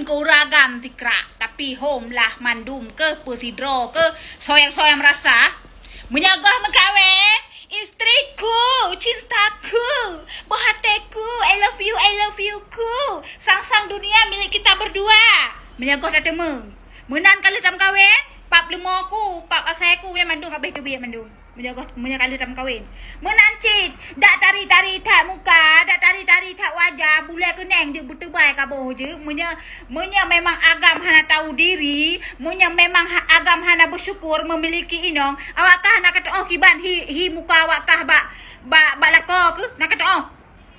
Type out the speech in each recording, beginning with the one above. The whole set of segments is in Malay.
kau ragam tikra. Tapi home lah mandum ke persidro ke soyang-soyang merasa. Menyagah mengkawin. Istriku, cintaku, berhatiku, I love you ku. Sang-sang dunia milik kita berdua. Menyagah tak temu. Menan kali tam kawin, pap lemoku, pap asaiku yang mandung habis tu biar mandung. Menyagah kali tam kawin. Menancit, dak tari-tari tak muka, dak tari-tari tak wajah, bulai keneng dia bertebai kaboh je. Menya memang agam hana tahu diri, menya memang agam hana bersyukur memiliki inong. Awakkah nak kata oh kiban hi muka awakkah ba lako ke? Nak kata oh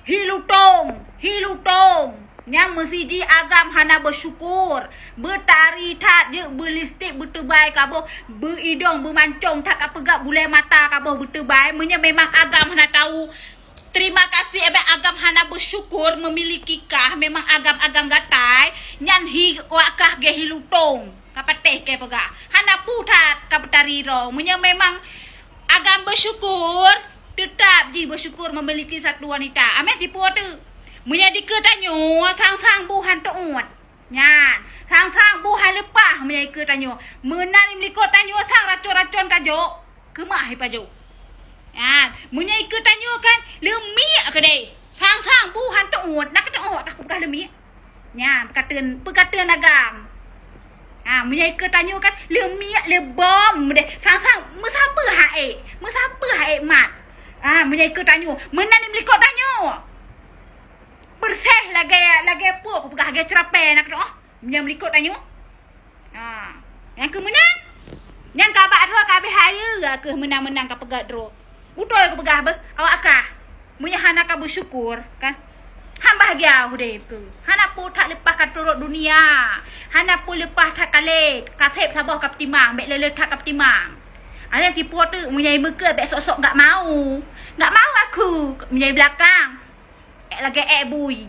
hi lutong. Yang mesiji agam hana bersyukur. Bertari tak dia berlistik bertebai kaboh, beridong bermancung tak kapegak bulai mata kaboh bertebai. Menya memang agam hana tahu terima kasih agam hana bersyukur memiliki kah memang agam gatai nyan hi wakah ge hi lutong kapateh ke pegak hana putat kapatari ro. Menya memang agam bersyukur tetap ji bersyukur memiliki satu wanita. Ame tipu tu Menya diketanyo sang-sang buhan tuut. Nyan, sang-sang buhan lepah menya diketanyo. Menan imlikot tanyo sang racun-racun tajo. Kemah pajo. Nyan, menya diketanyo kan lemik ke deh. Sang-sang buhan tuut. Nak kata oh tak pegah lemik. Nyan, perkataan agam. Menya diketanyo kan lemik lebom deh. Sang-sang mesapa hae mat. Menya diketanyo menan imlikot tanyo. Bersih lagi apa aku pegah lagi cerapai nak kata oh yang berikut tanya yang kemenang yang kabak dro kabeh haya ke menang-menang ka pegak dro betul aku pegah be awak akah munya hana ka bersyukur kan han bahagia hudip ke hana pu tak lepas ka turut dunia hana pu lepas tak kale kasep sabah ka timang mek lele tak ka timang ada tipu tu munya meke bek sok-sok enggak mau aku munya belakang lagi bui